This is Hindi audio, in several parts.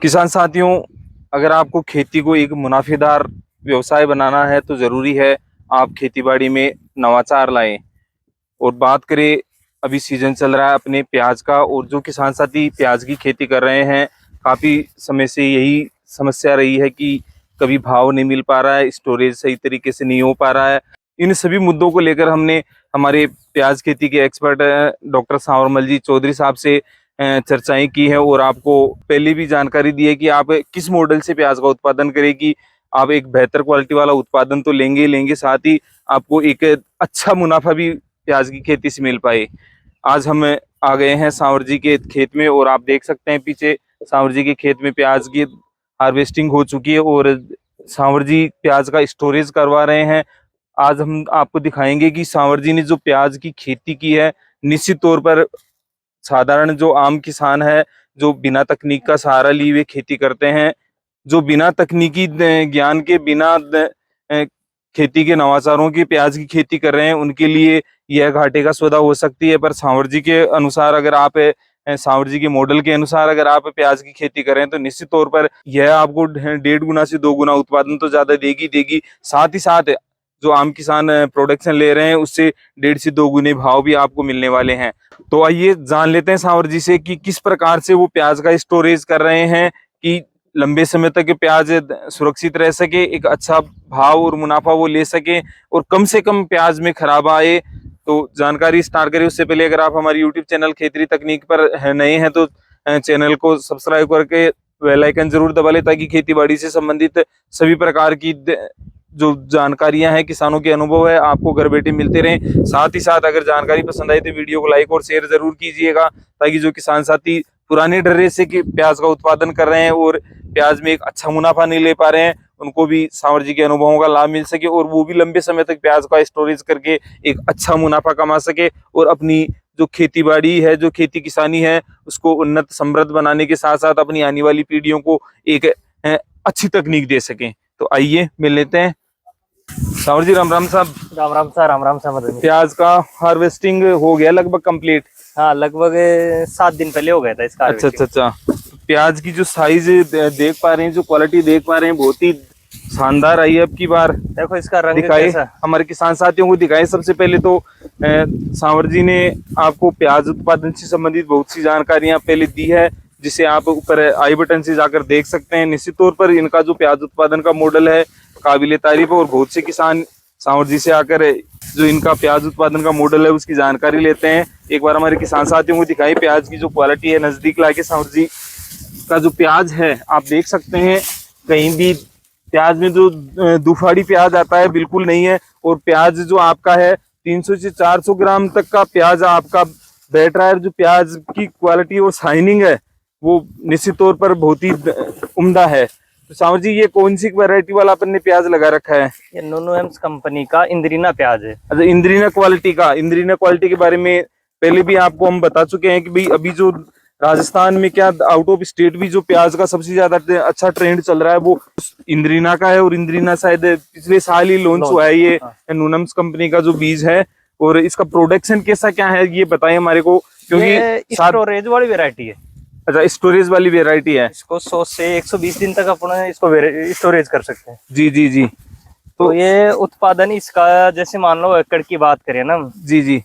किसान साथियों, अगर आपको खेती को एक मुनाफेदार व्यवसाय बनाना है तो ज़रूरी है आप खेतीबाड़ी में नवाचार लाएं। और बात करें, अभी सीजन चल रहा है अपने प्याज का, और जो किसान साथी प्याज की खेती कर रहे हैं, काफ़ी समय से यही समस्या रही है कि कभी भाव नहीं मिल पा रहा है, स्टोरेज सही तरीके से नहीं हो पा रहा है। इन सभी मुद्दों को लेकर हमने हमारे प्याज खेती के एक्सपर्ट डॉक्टर सांवरमल जी चौधरी साहब से चर्चाएं की है, और आपको पहले भी जानकारी दी है कि आप किस मॉडल से प्याज का उत्पादन करें कि आप एक बेहतर क्वालिटी वाला उत्पादन तो लेंगे लेंगे, साथ ही आपको एक अच्छा मुनाफा भी प्याज की खेती से मिल पाए। आज हम आ गए हैं सांवर जी के खेत में, और आप देख सकते हैं पीछे सांवर जी के खेत में प्याज की हार्वेस्टिंग हो चुकी है और सांवर जी प्याज का स्टोरेज करवा रहे हैं। आज हम आपको दिखाएंगे कि सांवर जी ने जो प्याज की खेती की है, निश्चित तौर पर साधारण जो आम किसान है, जो बिना तकनीक का सहारा लिए हुए खेती करते हैं, जो बिना तकनीकी ज्ञान के, बिना खेती के नवाचारों की प्याज की खेती कर रहे हैं, उनके लिए यह घाटे का सौदा हो सकती है। पर सांवर जी के अनुसार, अगर आप सांवर जी के मॉडल के अनुसार अगर आप प्याज की खेती करें तो निश्चित तौर पर यह आपको 1.5 गुना से 2 गुना उत्पादन तो ज्यादा देगी देगी, साथ ही साथ जो आम किसान प्रोडक्शन ले रहे हैं उससे 1.5 से 2 गुने भाव भी आपको मिलने वाले हैं। तो आइए जान लेते हैं सांवर जी से कि किस प्रकार से वो प्याज का स्टोरेज कर रहे हैं कि लंबे समय तक प्याज सुरक्षित रह सके, एक अच्छा भाव और मुनाफा वो ले सके, और कम से कम प्याज में खराब आए। तो जानकारी स्टार्ट करें उससे पहले अगर आप हमारे यूट्यूब चैनल खेतरी तकनीक पर नए हैं तो चैनल को सब्सक्राइब करके बेल आइकन जरूर दबा लें, ताकि खेती बाड़ी से संबंधित सभी प्रकार की जो जानकारियां हैं, किसानों के अनुभव है, आपको घर बैठे मिलते रहें। साथ ही साथ अगर जानकारी पसंद आई तो वीडियो को लाइक और शेयर जरूर कीजिएगा, ताकि जो किसान साथी पुराने डरे से कि प्याज का उत्पादन कर रहे हैं और प्याज में एक अच्छा मुनाफा नहीं ले पा रहे हैं, उनको भी सांवर जी के अनुभवों का लाभ मिल सके और वो भी लंबे समय तक प्याज का स्टोरेज करके एक अच्छा मुनाफा कमा सके, और अपनी जो खेती बाड़ी है, जो खेती किसानी है, उसको उन्नत समृद्ध बनाने के साथ साथ अपनी आने वाली पीढ़ियों को एक अच्छी तकनीक दे सकें। तो आइए मिल लेते हैं। सांवर जी, राम राम साहब। राम राम सा, राम राम सा। मदन प्याज का हार्वेस्टिंग हो गया लगभग कंप्लीट? हाँ, लगभग 7 दिन पहले हो गया था इसका। अच्छा अच्छा अच्छा। प्याज की जो साइज देख पा रहे हैं, जो क्वालिटी देख पा रहे हैं, बहुत ही शानदार आई है अब की बार। देखो इसका रंग दिखाए कैसा। हमारे किसान साथियों को दिखाए। सबसे पहले तो सांवर जी ने आपको प्याज उत्पादन से संबंधित बहुत सी जानकारियां पहले दी है, जिसे आप ऊपर आई बटन से जाकर देख सकते हैं। निश्चित तौर पर इनका जो प्याज उत्पादन का मॉडल है काबिले तारीफ है, और बहुत से किसान सांवर जी से आकर जो इनका प्याज उत्पादन का मॉडल है उसकी जानकारी लेते हैं। एक बार हमारे किसान साथियों को दिखाई प्याज की जो क्वालिटी है, नजदीक लाके सांवर जी का जो प्याज है आप देख सकते हैं। कहीं भी प्याज में जो दुफाड़ी प्याज आता है बिल्कुल नहीं है, और प्याज जो आपका है 300 से 400 ग्राम तक का प्याज आपका बैठ रहा है। जो प्याज की क्वालिटी और शाइनिंग है वो निश्चित तौर पर बहुत ही उम्दा है। तो सांवर जी, ये कौन सी वैरायटी वाला अपन ने प्याज लगा रखा है? ये नोनो एम्स कंपनी का इंद्रीना प्याज है। अच्छा, इंद्रीना क्वालिटी का। इंद्रीना क्वालिटी के बारे में पहले भी आपको हम बता चुके हैं कि भाई अभी जो राजस्थान में क्या आउट ऑफ स्टेट भी जो प्याज का सबसे ज्यादा अच्छा ट्रेंड चल रहा है वो इंद्रीना का है। और इंद्रीना शायद पिछले साल ही लॉन्च हुआ है, ये नूनम्स कंपनी का जो बीज है। और इसका प्रोडक्शन कैसा क्या है ये बताएं हमारे को, क्योंकि स्टोरेज वाली वेरायटी है। अच्छा, स्टोरेज वाली वेरायटी है। इसको 100 से 120 दिन तक अपन इसको स्टोरेज कर सकते हैं। जी जी जी। तो ये उत्पादन इसका, जैसे मान लो एकड़ की बात करें ना जी जी,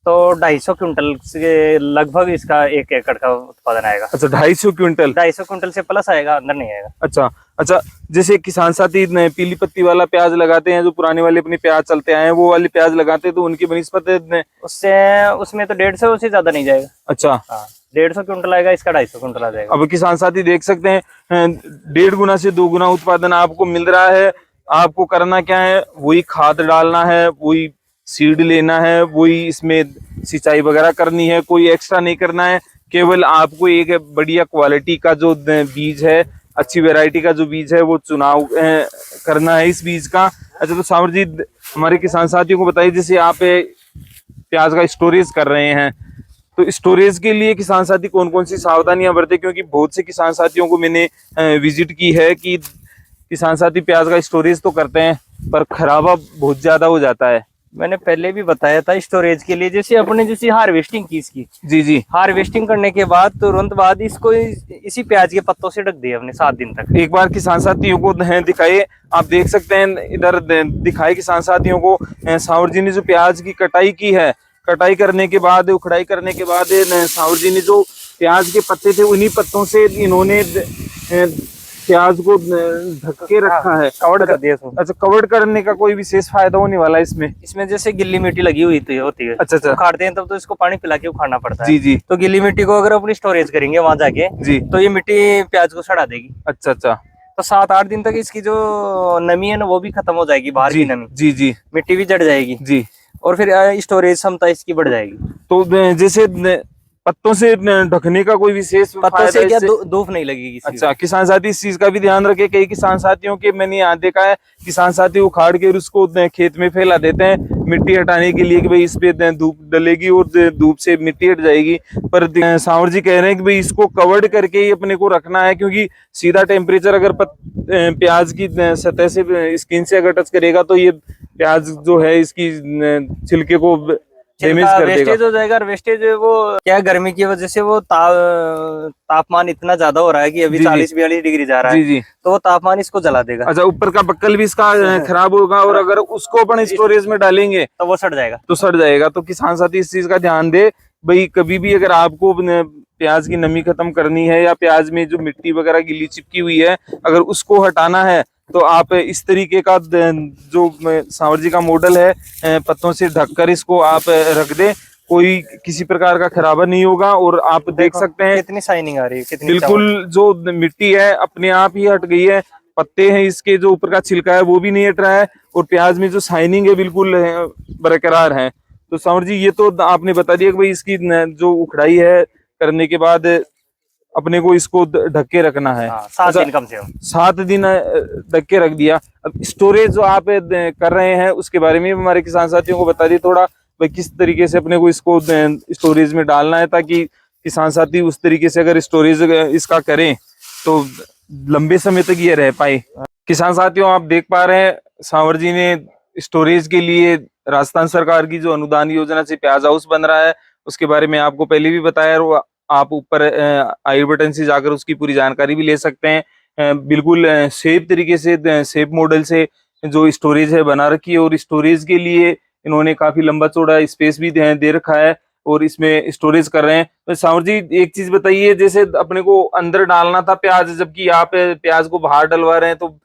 तो 250 क्विंटल से लगभग इसका 1 एकड़ का उत्पादन आएगा। अच्छा, 250 क्विंटल। 250 क्विंटल से प्लस आएगा, अंदर नहीं आएगा। अच्छा अच्छा। जैसे किसान साथी पीली पत्ती वाला प्याज लगाते हैं, जो पुराने वाले अपने प्याज चलते आए हैं वो वाले प्याज लगाते हैं, तो उनकी बनिस्पत उसमें तो 150 से ज्यादा नहीं जाएगा। अच्छा, 150 क्विंटल आएगा, इसका 250 क्विंटल आ जाएगा। अब किसान साथी देख सकते हैं 1.5 गुना से 2 गुना उत्पादन आपको मिल रहा है। आपको करना क्या है, वही खाद डालना है, वही सीड लेना है, वही इसमें सिंचाई वगैरह करनी है, कोई एक्स्ट्रा नहीं करना है। केवल आपको एक बढ़िया क्वालिटी का जो बीज है, अच्छी वैरायटी का जो बीज है वो चुनाव करना है इस बीज का। अच्छा, तो सांवर जी हमारे किसान साथियों को बताइए, जैसे आप प्याज का स्टोरेज कर रहे हैं तो स्टोरेज के लिए किसान साथी कौन कौन सी सावधानियां बरते? क्योंकि बहुत से किसान साथियों को मैंने विजिट की है कि किसान साथी प्याज का स्टोरेज तो करते हैं पर खराबा बहुत ज्यादा हो जाता है। मैंने पहले भी बताया था स्टोरेज के लिए, जैसे अपने जैसे हार्वेस्टिंग की इसकी, जी जी। हार्वेस्टिंग करने के बाद तुरंत बाद इसको इसी प्याज के पत्तों से ढक दिया हमने 7 दिन तक। एक बार किसान साथियों को दिखाइए, आप देख सकते हैं इधर दिखाए किसान साथियों को सावर जी ने जो प्याज की कटाई की है, कटाई करने के बाद उखड़ाई करने के बाद सावर जी ने जो प्याज के पत्ते थे उन्हीं पत्तों से इन्होंने प्याज को ढक के रखा है, कवर्ड कर दिया इसको। अच्छा, कवर्ड करने का कोई विशेष फायदा होने वाला है इसमें? इसमें जैसे गिल्ली मिट्टी लगी हुई होती है, अच्छा अच्छा, उखाड़ते हैं तब तो इसको पानी पिला के उखाड़ना पड़ता है। जी जी। तो गिल्ली मिट्टी को अगर अपनी स्टोरेज करेंगे वहां जाके, जी, तो ये मिट्टी प्याज को सड़ा देगी। अच्छा अच्छा, तो 7-8 दिन तक इसकी जो नमी है ना वो भी खत्म हो जाएगी, बाहर की नमी, जी जी, मिट्टी भी जड़ जाएगी जी। और फिर स्टोरेज क्षमता इसकी बढ़ जाएगी। तो जैसे पत्तों से ढकने का कोई विशेष पत्तों से क्या इससे? धूप नहीं लगेगी इसकी। अच्छा, किसान साथी इस चीज का भी ध्यान रखे। कई किसान साथियों के मैंने यहाँ देखा है, किसान साथी उखाड़ के उसको खेत में फैला देते हैं मिट्टी हटाने के लिए कि भाई इस पे धूप डलेगी और धूप से मिट्टी हट जाएगी। पर सावर जी कह रहे हैं कि भाई इसको कवर्ड करके ही अपने को रखना है, क्योंकि सीधा टेम्परेचर अगर प्याज की सतह से स्किन से अगर टच करेगा तो ये प्याज जो है इसकी छिलके को डैमेज कर देगा, वेस्टेज हो जाएगा। और वेस्टेज वो क्या, गर्मी की वजह से वो तापमान इतना ज्यादा हो रहा है कि अभी 40-42 डिग्री जा रहा है, जी जी। तो वो तापमान इसको जला देगा। अच्छा, ऊपर का बक्कल भी इसका खराब होगा और अगर उसको अपन स्टोरेज में डालेंगे तो वो सड़ जाएगा, तो सड़ जाएगा। तो किसान साथी इस चीज का ध्यान दे भाई, कभी भी अगर आपको प्याज की नमी खत्म करनी है या प्याज में जो मिट्टी वगैरह गिली चिपकी हुई है अगर उसको हटाना है तो आप इस तरीके का जो सावर जी का मॉडल है पत्तों से ढककर इसको आप रख दे, कोई किसी प्रकार का खराबा नहीं होगा। और आप देख सकते हैं कितनी शाइनिंग आ रही है, कितनी बिल्कुल जो मिट्टी है अपने आप ही हट गई है, पत्ते हैं इसके जो ऊपर का छिलका है वो भी नहीं हट रहा है और प्याज में जो शाइनिंग है बिल्कुल बरकरार है। तो सावर जी ये तो आपने बता दिया कि भाई इसकी जो उखड़ाई है करने के बाद अपने को इसको ढक के रखना है। 7 दिन कम से कम 7 दिन ढक के रख दिया। अब स्टोरेज जो आप कर रहे हैं उसके बारे में हमारे किसान साथियों को बता दिए थोड़ा, भाई किस तरीके से अपने को इसको स्टोरेज में डालना है, ताकि किसान साथी उस तरीके से अगर स्टोरेज इसका करें तो लंबे समय तक ये रह पाए। किसान साथियों आप देख पा रहे हैं सावर जी ने स्टोरेज के लिए राजस्थान सरकार की जो अनुदान योजना से प्याज हाउस बन रहा है उसके बारे में आपको पहले भी बताया, और आप ऊपर आई बटन से जाकर उसकी पूरी जानकारी भी ले सकते हैं। बिल्कुल सेफ तरीके से सेफ मॉडल से जो स्टोरेज है बना रखी है और स्टोरेज के लिए इन्होंने काफी लंबा चौड़ा स्पेस भी दे रखा है और इसमें स्टोरेज कर रहे हैं। तो सावर जी एक चीज बताइए, जैसे अपने को अंदर डालना था प्याज, जबकि आप प्याज को बाहर डलवा रहे हैं तो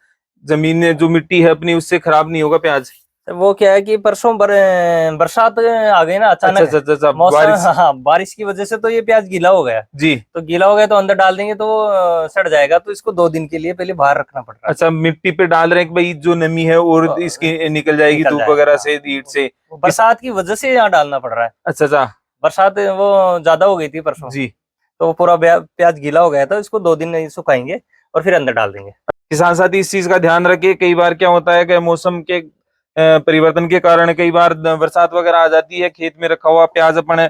जमीन में जो मिट्टी है अपनी उससे खराब नहीं होगा प्याज? वो क्या है कि परसों बरसात आ गई ना अचानक, अच्छा, मौसम बारिश की वजह से, तो ये प्याज गीला हो गया जी। तो गीला हो गया तो अंदर डाल देंगे तो वो सड़ जाएगा, तो इसको 2 दिन के लिए पहले बाहर रखना पड़ रहा है। अच्छा, मिट्टी पे डाल रहे हैं कि भाई जो नमी है और इसकी निकल जाएगी धूप वगैरह से, हीट से, बरसात की वजह से यहाँ डालना पड़ रहा है। अच्छा, बरसात वो ज्यादा हो गई थी परसों जी, तो पूरा प्याज गीला हो गया था, इसको 2 दिन सुखाएंगे और फिर अंदर डाल देंगे। किसान साथी इस चीज का ध्यान रखिए, कई बार क्या होता है कि मौसम के परिवर्तन के कारण कई बार बरसात वगैरह आ जाती है, खेत में रखा हुआ प्याज अपन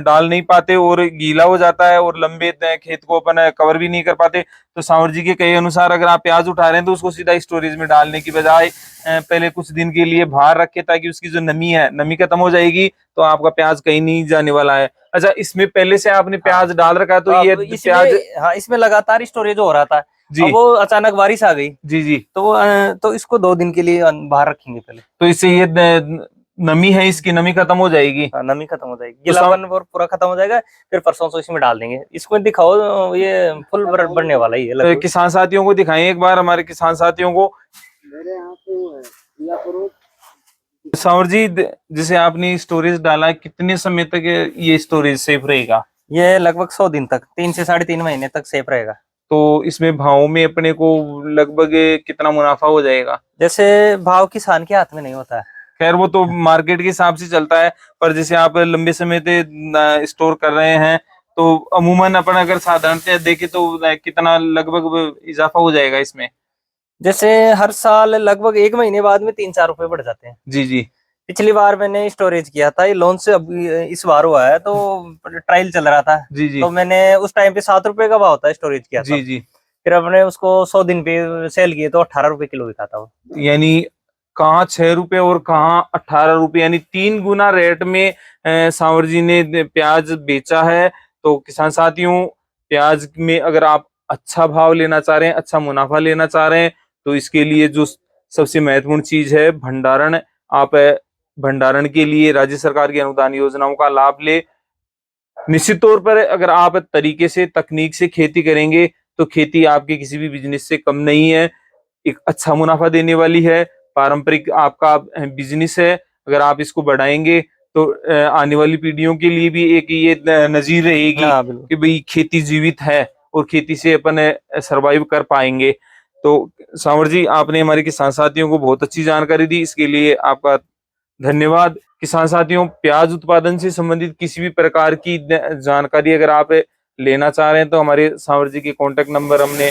डाल नहीं पाते और गीला हो जाता है और लंबे खेत को अपन कवर भी नहीं कर पाते। तो सावर जी के कहे अनुसार अगर आप प्याज उठा रहे हैं तो उसको सीधा स्टोरेज में डालने की बजाय पहले कुछ दिन के लिए बाहर रखे, ताकि उसकी जो नमी है नमी खत्म हो जाएगी तो आपका प्याज कहीं नहीं जाने वाला है। अच्छा, इसमें पहले से आपने प्याज डाल रखा है तो ये प्याज, हाँ, इसमें लगातार स्टोरेज हो रहा था जी, अब वो अचानक बारिश आ गई जी जी, तो इसको 2 दिन के लिए बाहर रखेंगे पहले, तो इससे ये नमी है इसकी नमी खत्म हो जाएगी। नमी खत्म हो जाएगी, गीलापन पूरा खत्म हो जाएगा, फिर परसों से इसमें डाल देंगे। इसको दिखाओ, ये फुल बढ़ने वाला ही है। तो किसान साथियों को दिखाएं एक बार, हमारे किसान साथियों को। मेरे यहाँ तो सावर जी जैसे आपने स्टोरेज डाला है, कितने समय तक ये स्टोरेज सेफ रहेगा? ये लगभग 100 दिन तक, 3 से 3.5 महीने तक सेफ रहेगा। तो इसमें भाव में अपने को लगभग कितना मुनाफा हो जाएगा? जैसे भाव किसान के हाथ में नहीं होता है, खैर वो तो मार्केट के हिसाब से चलता है, पर जैसे आप लंबे समय से स्टोर कर रहे हैं तो अमूमन अपन अगर साधारणतः देखें तो कितना लगभग इजाफा हो जाएगा इसमें? जैसे हर साल लगभग 1 महीने बाद में 3-4 रुपए बढ़ जाते हैं। जी जी। पिछली बार मैंने स्टोरेज किया था, ये लॉन्च से अब इस बार हुआ है तो ट्रायल चल रहा था, जी जी, तो मैंने उस टाइम पे 7 रुपए का भाव था स्टोरेज किया था। जी जी। फिर अपने उसको 100 दिन पे सेल किए तो 18 रुपए किलो बिका था वो। यानी कहाँ 6 रुपए और कहाँ 18 रुपए, यानी 3 गुना रेट में सांवर जी ने प्याज बेचा है। तो किसान साथियों, प्याज में अगर आप अच्छा भाव लेना चाह रहे हैं, अच्छा मुनाफा लेना चाह रहे हैं, तो इसके लिए जो सबसे महत्वपूर्ण चीज है भंडारण। आप भंडारण के लिए राज्य सरकार की अनुदान योजनाओं का लाभ ले। निश्चित तौर पर अगर आप तरीके से तकनीक से खेती करेंगे तो खेती आपके किसी भी बिजनेस से कम नहीं है, एक अच्छा मुनाफा देने वाली है। पारंपरिक आपका बिजनेस है, अगर आप इसको बढ़ाएंगे तो आने वाली पीढ़ियों के लिए भी एक ये नजीर रहेगी हाँ बिल्कुल। कि भाई खेती जीवित है और खेती से अपन सरवाइव कर पाएंगे। तो सांवर जी, आपने हमारे किसान साथियों को बहुत अच्छी जानकारी दी, इसके लिए आपका धन्यवाद। किसान साथियों, प्याज उत्पादन से संबंधित किसी भी प्रकार की जानकारी अगर आप लेना चाह रहे हैं तो हमारे सांवर जी के कॉन्टेक्ट नंबर हमने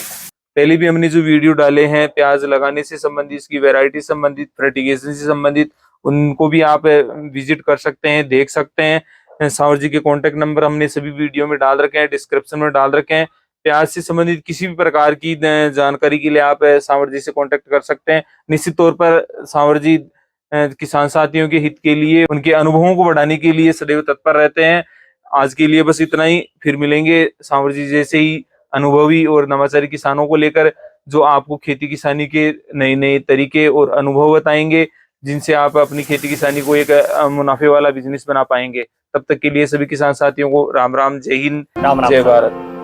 पहले भी हमने जो वीडियो डाले हैं प्याज लगाने से संबंधित, इसकी वैरायटी संबंधित, फर्टिगेशन से संबंधित, उनको भी आप विजिट कर सकते हैं, देख सकते हैं। सांवर जी के कॉन्टेक्ट नंबर हमने सभी वीडियो में डाल रखे हैं, डिस्क्रिप्शन में डाल रखे हैं। प्याज से संबंधित किसी भी प्रकार की जानकारी के लिए आप सांवर जी से कॉन्टेक्ट कर सकते हैं। निश्चित तौर पर सांवर जी किसान साथियों के हित के लिए, उनके अनुभवों को बढ़ाने के लिए सदैव तत्पर रहते हैं। आज के लिए बस इतना ही, फिर मिलेंगे सांवर जी जैसे ही अनुभवी और नवाचारी किसानों को लेकर, जो आपको खेती किसानी के नए नए तरीके और अनुभव बताएंगे, जिनसे आप अपनी खेती किसानी को एक मुनाफे वाला बिजनेस बना पाएंगे। तब तक के लिए सभी किसान साथियों को राम राम, जय हिंद, राम राम जय सर। भारत।